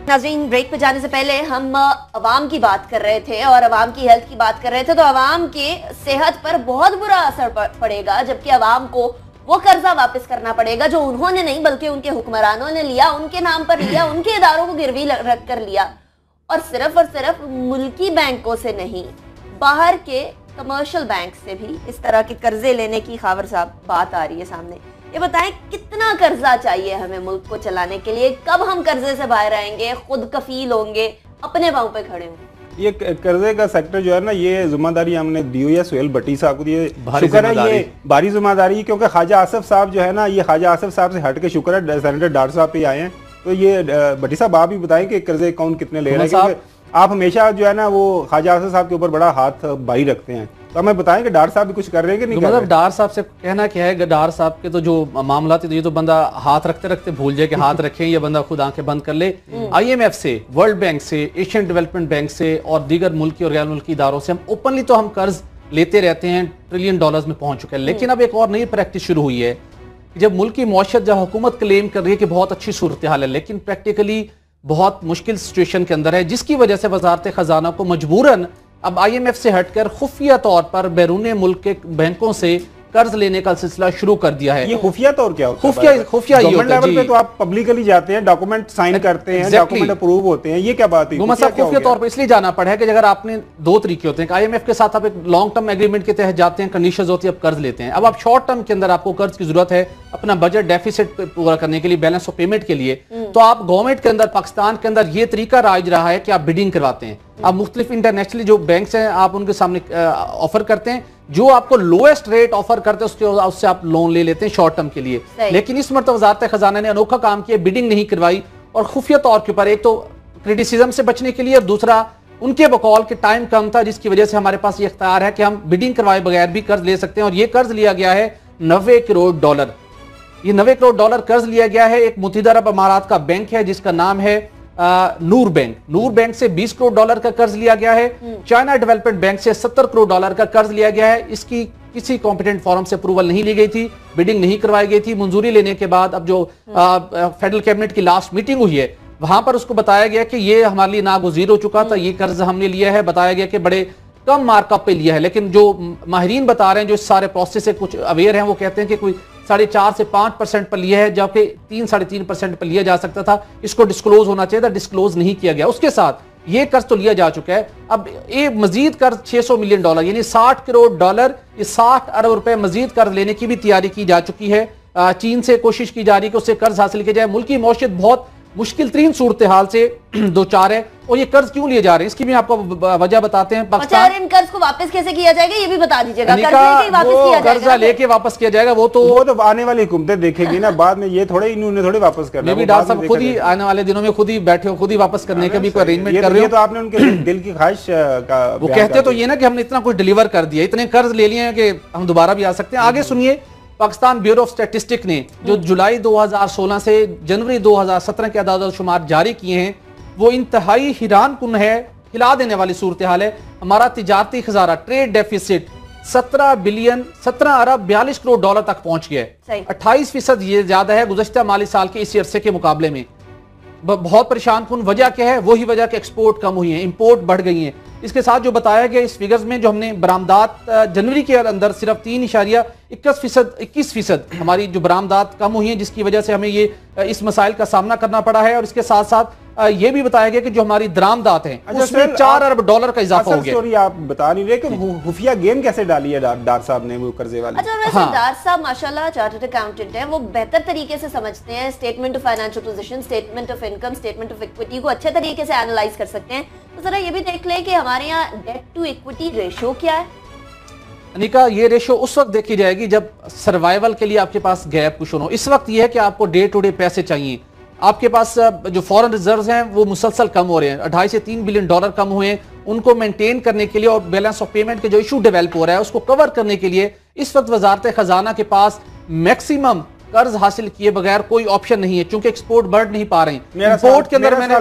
नाज़रीन, ब्रेक पे जाने से पहले हम अवाम की बात कर रहे थे और अवाम की हेल्थ की बात कर रहे थे, तो अवाम की सेहत पर बहुत बुरा असर पड़ेगा, जबकि अवाम को वो कर्जा वापस करना पड़ेगा जो उन्होंने नहीं बल्कि उनके हुक्मरानों ने लिया, उनके नाम पर लिया, उनके इदारों को गिरवी रख कर लिया, और सिर्फ मुल्की बैंकों से नहीं, बाहर के कमर्शियल बैंक से भी इस तरह के कर्जे लेने की खबर साहब बात आ रही है सामने। ये बताएं, कितना कर्जा चाहिए हमें मुल्क को चलाने के लिए? कब हम कर्जे से बाहर आएंगे, खुद कफील होंगे, अपने पांव पे खड़े होंगे? ये कर्जे का सेक्टर जो है ना, ये जिम्मेदारी हमने दी हुई है सुहेल भट्टी साहब को। ये शुक्र है, ये भारी जिम्मेदारी, क्योंकि ख्वाजा आसिफ साहब जो है ना, ये ख्वाजा आसिफ साहब से हट के शुक्र है सेनेटर डार साहब पे आए हैं। तो ये भट्टी साहब आप भी बताएं कि कर्जे कौन कितने ले रहे हैं, आप हमेशा जो है ना वो ख्वाजा आसिफ साहब के ऊपर बड़ा हाथ भारी रखते हैं। तो हमें बताएं कि डार साहब भी कुछ कर रहे हैं कि नहीं कर रहे? मतलब डार साहब से कहना क्या है, डार साहब के तो जो मामला थे, तो ये तो बंदा हाथ रखते रखते भूल जाए कि हाथ रखें, ये बंदा खुद आंखें बंद कर ले। IMF से, वर्ल्ड बैंक से, एशियन डेवलपमेंट बैंक से और दीगर मुल्की और गैर मुल्की इदारों से हम ओपनली तो हम कर्ज लेते रहते हैं, ट्रिलियन डॉलर्स में पहुंच चुके हैं। लेकिन अब एक और नई प्रैक्टिस शुरू हुई है, जब मुल्क की मौशत, जब हुकूमत क्लेम कर रही है कि बहुत अच्छी सूरत हाल है, लेकिन प्रैक्टिकली बहुत मुश्किल सिचुएशन के अंदर है, जिसकी वजह से वजारत खजाना को मजबूरन अब IMF से हटकर खुफिया तौर पर बैरून मुल्क के बैंकों से कर्ज लेने का सिलसिला शुरू कर दिया है। ये खुफिया तौर क्या होता है? खुफिया गवर्नमेंट लेवल पे तो आप पब्लिकली जाते हैं, डॉक्यूमेंट साइन करते हैं, डॉक्यूमेंट अप्रूव होते हैं, ये क्या बात है? खुफिया तौर पर इसलिए जाना पड़ा है कि अगर आपने दो तरीके होते हैं, IMF के साथ आप एक लॉन्ग टर्म एग्रीमेंट के तहत जाते हैं, कंडीशंस होती है, आप कर्ज लेते हैं। अब आप शॉर्ट टर्म के अंदर आपको कर्ज की जरूरत है अपना बजट डेफिसिट पूरा करने के लिए, बैलेंस ऑफ पेमेंट के लिए, तो आप गवर्नमेंट के अंदर, पाकिस्तान के अंदर ये तरीका राज रहा है कि आप बिडिंग करवाते हैं। आप मुख्तलिफ इंटरनेशनली जो बैंक्स हैं आप उनके सामने ऑफर करते हैं, जो आपको लोएस्ट रेट ऑफर करते हैं उससे आप लोन ले लेते हैं शॉर्ट टर्म के लिए। लेकिन इस मरतबा वजारत खजाना ने अनोखा काम किया, बिडिंग नहीं करवाई, और खुफिया तौर के ऊपर, एक तो क्रिटिसिज्म से बचने के लिए और दूसरा उनके बकौल के टाइम कम था, जिसकी वजह से हमारे पास ये इख्तियार है कि हम बिडिंग करवाए बगैर भी कर्ज ले सकते हैं। और ये कर्ज लिया गया है $90 करोड़। ये $90 करोड़ कर्ज लिया गया है। एक मुत्तहिदा अरब अमारात का बैंक है जिसका नाम है नूर बैंक। नूर बैंक से $20 करोड़ का कर्ज लिया गया है। चाइना डेवलपमेंट बैंक से $70 करोड़ का कर्ज लिया गया है। इसकी किसी कॉम्पिटेंट फोरम से अप्रूवल नहीं ली गई थी, बिडिंग नहीं करवाई गई थी। मंजूरी लेने के बाद अब जो फेडरल कैबिनेट की लास्ट मीटिंग हुई है, वहां पर उसको बताया गया कि ये हमारे लिए नागुज़ीर हो चुका था, ये कर्ज हमने लिया है। बताया गया कि बड़े कम मार्कअप पे लिया है, लेकिन जो माहिरीन बता रहे हैं, जो इस सारे प्रोसेस से कुछ अवेयर हैं, वो कहते हैं कि कोई 4.5 से 5% पर लिया है, जबकि 3-3.5% पर लिया जा सकता था। इसको डिस्क्लोज होना चाहिए था, डिस्क्लोज नहीं किया गया। उसके साथ ये कर्ज तो लिया जा चुका है, अब ये मजीद कर्ज $600 मिलियन यानी $60 करोड़, ये 60 अरब रुपए मजीद कर्ज लेने की भी तैयारी की जा चुकी है। चीन से कोशिश की जा रही है कि उससे कर्ज हासिल किया जाए। मुल्क की मौशियत बहुत मुश्किल तरीन सूरत हाल से दो चार है, और ये कर्ज क्यों लिए जा रहे हैं इसकी भी आपको वजह बताते हैं। पाकिस्तान इन कर्ज को वापस कैसे किया जाएगा ये भी बता दीजिएगा। कर्जा लेके वापस किया जाएगा, वो तो आने वाली हुकूमतें देखेगी ना, बाद में ये थोड़े इन्होंने थोड़े वापस करना है। डॉक्टर साहब खुद ही आने वाले दिनों में खुद ही बैठे हो, खुद ही वापस करने का भी कोई अरेंजमेंट कर रहे हो। तो आपने उनके दिल की ख्वाहिश का वो कहते तो ये ना कि हमने इतना कुछ डिलीवर कर दिया, इतने कर्ज ले लिए हैं कि हम दोबारा भी आ सकते हैं। आगे सुनिए, पाकिस्तान ब्यूरो ऑफ स्टैटिस्टिक ने जो जुलाई 2016 से जनवरी 2017 के अदाद शुमार जारी किए हैं, वो इंतहाई हैरान कुन है, हिला देने वाली सूरत हाल है। हमारा तिजारती खजाना, ट्रेड डेफिसिट 17 अरब 42 करोड़ डॉलर तक पहुंच गया है। 28% ये ज्यादा है गुज़श्ता माली साल के इसी अरसे के मुकाबले में। बहुत परेशान कुन वजह क्या है? वही वजह कि एक्सपोर्ट कम हुई है, इंपोर्ट बढ़ गई है। इसके साथ जो बताया गया इस फिगर्स में, जो हमने बरामदात जनवरी के अंदर सिर्फ 3.21% हमारी जो बरामदात कम हुई है, जिसकी वजह से हमें ये इस मसाइल का सामना करना पड़ा है। और इसके साथ साथ ये भी बताया गया कि जो हमारी दरामदात हैं उसमें $4 अरब का इजाफा हो गया। आप बता नहीं रहे कि खुफिया गेम कैसे डाली है डार साहब ने वो कर्जे वाली। अच्छा, वैसे डार साहब माशाल्लाह चार्टर्ड अकाउंटेंट हैं, वो बेहतर तरीके से समझते हैं statement of financial position, statement of income, statement of equity को अच्छे तरीके से एनालाइज कर सकते हैं। तो जरा ये भी देख लें कि हमारे यहाँ डेट टू इक्विटी रेशियो क्या है। अनिका, ये रेशियो उस वक्त देखी जाएगी जब सर्वाइवल के लिए आपके पास गैप कुशन हो। इस वक्त ये है कि आपको डे टू डे पैसे चाहिए, आपके पास जो फॉरेन रिजर्व्स हैं वो मुसलसल कम हो रहे हैं, 2.5 से $3 बिलियन कम हुए हैं। उनको मेंटेन करने के लिए और बैलेंस ऑफ पेमेंट के जो इशू डेवलप हो रहा है उसको कवर करने के लिए इस वक्त वजारत खजाना के पास मैक्सिमम कर्ज हासिल किए बगैर कोई ऑप्शन नहीं है, क्योंकि एक्सपोर्ट बढ़ नहीं पा रहे हैं। इंपोर्ट के अंदर मैंने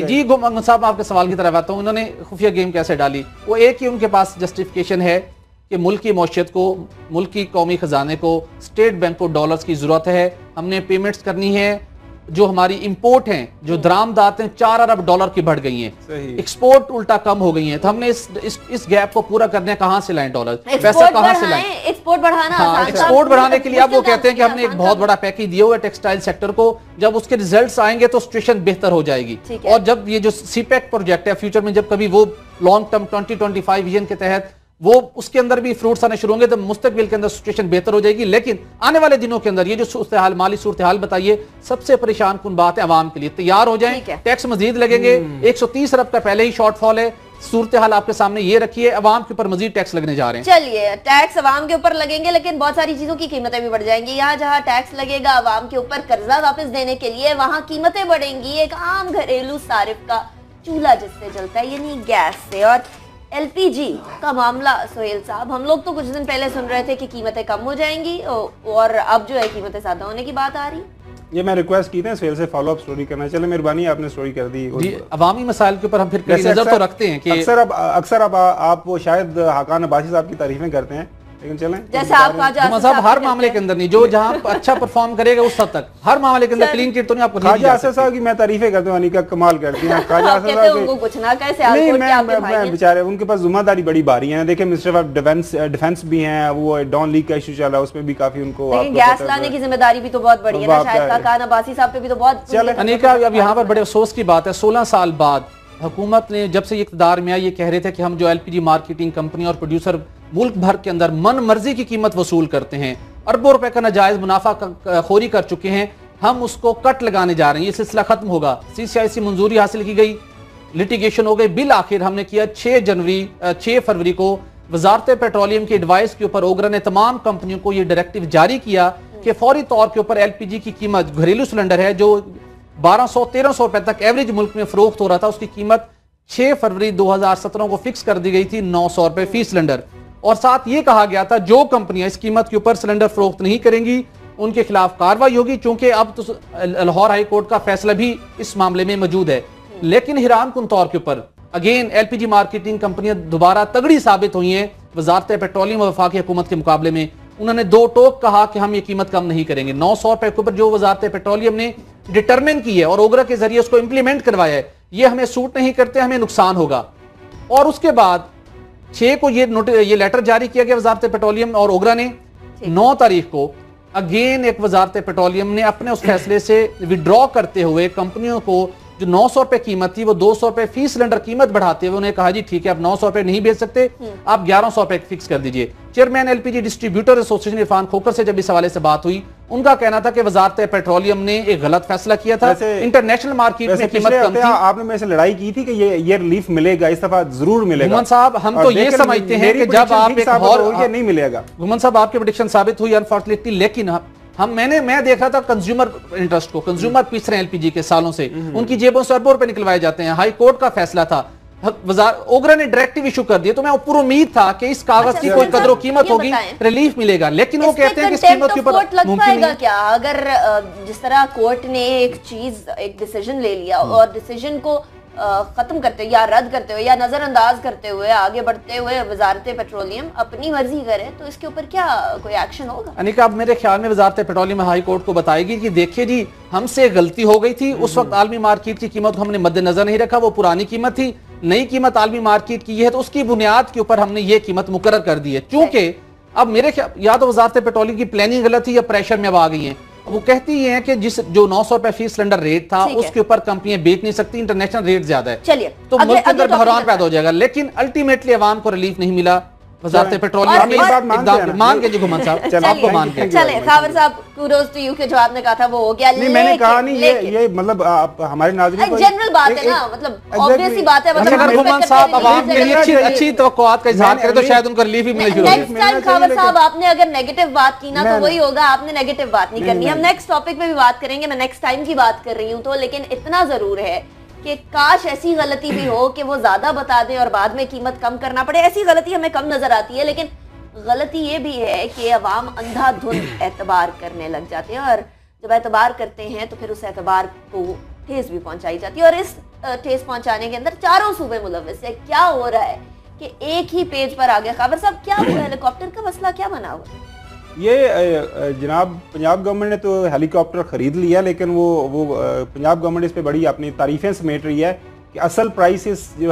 जी मोहम्मद साहब आपके सवाल की तरफ आता हूँ, उन्होंने खुफिया गेम कैसे डाली। वो एक ही उनके पास जस्टिफिकेशन है कि मुल्क की मौशियत को, मुल्क की कौमी खजाने को, स्टेट बैंक को डॉलर्स की जरूरत है, हमने पेमेंट्स करनी है, जो हमारी इंपोर्ट हैं, जो दरामदात हैं, 4 अरब डॉलर की बढ़ गई हैं, एक्सपोर्ट उल्टा कम हो गई हैं। तो हमने इस गैप को पूरा करने कहाँ से लाएं डॉलर, पैसा कहाँ से लाएं? एक्सपोर्ट बढ़ाना, हाँ, एक्सपोर्ट बढ़ाने के लिए अब वो कहते हैं कि हमने एक बहुत बड़ा पैकेज दिया हुआ है टेक्सटाइल सेक्टर को, जब उसके रिजल्ट्स आएंगे तो सिचुएशन बेहतर हो जाएगी। और जब ये जो सीपेक प्रोजेक्ट है फ्यूचर में, जब कभी वो लॉन्ग टर्म 2025 विजन के तहत वो उसके अंदर भी फ्रूट्स आने शुरू होंगे तो मुस्तकबिल के अंदर सिचुएशन बेहतर हो जाएगी। लेकिन आने वाले दिनों के अंदर ये जो सूरत-ए-हाल, माली सूरत-ए-हाल बताइए, सबसे परेशान कुन बात है, आवाम के लिए तैयार हो जाएं, टैक्स मजीद लगेंगे। 130 अरब का पहले ही शॉर्टफॉल है, सूरत-ए-हाल आपके सामने ये रखिए, अवाम के ऊपर मजीद टैक्स लगने जा रहे हैं। चलिए, टैक्स अवाम के ऊपर लगेंगे, लेकिन बहुत सारी चीजों की कीमतें भी बढ़ जाएंगी। यहाँ जहाँ टैक्स लगेगा अवाम के ऊपर कर्जा वापस देने के लिए, वहाँ कीमतें बढ़ेंगी। एक आम घरेलू सारिफ का चूल्हा जिससे जलता है, यानी गैस से, और एलपीजी का मामला। सोहेल साहब, हम लोग तो कुछ दिन पहले सुन रहे थे कि कीमतें कम हो जाएंगी और अब जो है कीमतें ज्यादा होने की बात आ रही। ये मैं रिक्वेस्ट की थी सोहेल से फॉलो अप स्टोरी करना। चले, मेहरबानी, आपने स्टोरी कर दी। अवामी मसाइल के ऊपर हम फिर नजर तो रखते हैं कि अक्सर अब आप वो शायद हाकान अब्बासी साहब की तारीफें करते हैं, लेकिन चलें, जैसे आप साहब हर मामले के अंदर नहीं, जो जहां अच्छा परफॉर्म करेगा उस हद तक, हर मामले के अंदर क्लीन चिट तो नहीं आपको। ख्वाजा आसिफ साहब की मैं तारीफें करता हूं, अनिका कमाल करती हैं। ख्वाजा आसिफ साहब कुछ ना कैसे नहीं, मैं बेचारे उनके पास जिम्मेदारी बड़ी भारी है। देखिए, मिनिस्टर ऑफ डिफेंस भी हैं, वो डॉन लीग का इशू चल रहा है, उसमें भी काफी उनको गैस लाने की जिम्मेदारी भी तो बहुत बड़ी है ना, शायद हाकान अब्बासी साहब पे भी तो बहुत। अनिका, अब यहाँ पर बड़े अफसोस की बात है, 16 साल बाद हुकूमत ने जब से इक़्तिदार में आई, ये कह रहे थे कि हम जो एलपीजी मार्केटिंग कंपनी और प्रोड्यूसर मुल्क भर के अंदर मन मर्जी की कीमत वसूल करते हैं, अरबों रुपए का नाजायज मुनाफा खोरी कर चुके हैं, हम उसको कट लगाने जा रहे हैं। ये सिलसिला खत्म होगा। CCI मंजूरी हासिल की गई, लिटिगेशन हो गई, बिल आखिर हमने किया 6 फरवरी को वजारत पेट्रोलियम की एडवाइस के ऊपर ओगरा ने तमाम कंपनियों को ये डायरेक्टिव जारी किया कि फौरी तौर के ऊपर एलपीजी की कीमत, घरेलू सिलेंडर है जो 1200-1300 रुपए तक एवरेज मुल्क में फरोख्त हो रहा था, उसकी कीमत 6 फरवरी 2017 को फिक्स कर दी गई थी 900 रुपए फी सिलेंडर। और साथ ये कहा गया था जो कंपनियां इस कीमत के ऊपर सिलेंडर फरोख्त नहीं करेंगी उनके खिलाफ कार्रवाई होगी, चूंकि अब तो लाहौर हाई कोर्ट का फैसला भी इस मामले में मौजूद है। लेकिन हैरान कुन तौर के ऊपर अगेन एलपीजी मार्केटिंग कंपनियां दोबारा तगड़ी साबित हुई हैं वजारत पेट्रोलियम और वफाकी हुकूमत के मुकाबले में। उन्होंने दो टोक कहा कि हम ये कीमत कम नहीं करेंगे। 900 रुपए के ऊपर जो वजारत पेट्रोलियम ने डिटरमिन की है और ओगरा के जरिए उसको इंप्लीमेंट करवाया है, ये हमें सूट नहीं करते, हमें नुकसान होगा। और उसके बाद 6 को ये लेटर जारी किया गया वजारत पेट्रोलियम और ओगरा ने। 9 तारीख को अगेन एक वजारत पेट्रोलियम ने अपने उस फैसले से विड्रॉ करते हुए कंपनियों को जो 900 रुपए कीमत थी वो 200 रुपए फी सिलेंडर कीमत बढ़ाते हुए उन्हें कहा जी ठीक है आप 900 रुपए नहीं बेच सकते, आप 1100 रुपए फिक्स कर दीजिए। Chairman LPG distributor association Irfan Khokhar से जब इस हवाले से बात हुई, उनका कहना था कि वजारत पेट्रोलियम ने एक गलत फैसला किया था। इंटरनेशनल मार्केट में कीमत कम थी। आपने मेरे से लड़ाई की थी कि ये रिलीफ मिलेगा, इस दफा जरूर मिलेगा। घुमन साहब, हम तो ये समझते हैं कि जब आप एक और नहीं मिलेगा। घुमन साहब, आपकी प्रेडिक्शन साबित हुई अनफॉर्चुनेटली, लेकिन मैं देख रहा था कंज्यूमर इंटरेस्ट को, कंज्यूमर पीछ रहे हैं एलपीजी के सालों से, उनकी जेबों से अरबों रुपए निकलवाए जाते हैं। हाई कोर्ट का फैसला था, ओगरा ने डायरेक्टिव इशू कर दिया, तो मैं पूरा उम्मीद था कि इस कागज की कोई कदर कीमत होगी, रिलीफ मिलेगा, लेकिन वो कहते हैं कि इस कीमत के ऊपर मुमकिन नहीं। क्या अगर जिस तरह कोर्ट ने एक डिसीजन ले लिया और डिसीजन को खत्म करते हुए या रद्द करते हुए या नजरअंदाज करते हुए आगे बढ़ते हुए वजारत पेट्रोलियम अपनी मर्जी करे, तो इसके ऊपर क्या कोई एक्शन होगा? अनिका, अब मेरे ख्याल में वजारत पेट्रोलियम हाई कोर्ट को बताएगी कि देखिए जी हमसे गलती हो गई थी, उस वक्त आलमी मार्केट की कीमत को हमने मद्देनजर नहीं रखा, वो पुरानी कीमत थी, नई कीमत आलमी मार्केट की है तो उसकी बुनियाद के ऊपर हमने ये कीमत मुकर्रर कर दी है। चूंकि अब मेरे ख्याल या तो वजारत पेट्रोलियम की प्लानिंग गलत थी या प्रेशर में अब आ गई है। वो कहती है कि जो 900 रुपए फी सिलेंडर रेट था उसके ऊपर कंपनियां बेच नहीं सकती, इंटरनेशनल रेट ज्यादा है। चलिए, तो मुल्क के अंदर बहरान पैदा हो जाएगा, लेकिन अल्टीमेटली अवाम को रिलीफ नहीं मिला। वजारत पेट्रोलियम मान के जी घुमन साहब, आपको मान के चले खावर साहब, कुडोज टू यू के जो आपने कहा था वो हो गया। नहीं, मैंने कहा नहीं, ये मतलब हमारे नाज़रीन को जनरल बात है ना, मतलब ऑब्वियस सी बात है। अगर घुमन साहब अवाम के लिए अच्छी तवक्कुआत का इजहार करें तो शायद उनको रिलीफ ही मिले शुरू। नेक्स्ट टाइम खावर साहब आपने अगर नेगेटिव बात की ना तो वही होगा, आपने नेगेटिव बात नहीं करनी। हम नेक्स्ट टॉपिक पे भी बात करेंगे, मैं नेक्स्ट टाइम की बात कर रही हूँ तो, लेकिन इतना जरूर है कि काश ऐसी गलती भी हो कि वो ज्यादा बता दें और बाद में कीमत कम करना पड़े। ऐसी गलती हमें कम नजर आती है, लेकिन गलती ये भी है कि अवाम अंधाधुंध एतबार करने लग जाते हैं और जब एतबार करते हैं तो फिर उस एतबार को ठेस भी पहुंचाई जाती है। और इस ठेस पहुंचाने के अंदर चारों सूबे मुलव्वस है। क्या हो रहा है कि एक ही पेज पर आ गया। खबर साहब, क्या हुआ? हेलीकॉप्टर का मसला क्या बना हुआ? ये जनाब पंजाब गवर्नमेंट ने तो हेलीकॉप्टर खरीद लिया, लेकिन वो पंजाब गवर्नमेंट इस पे बड़ी अपनी तारीफें समेट रही है कि असल प्राइसेस जो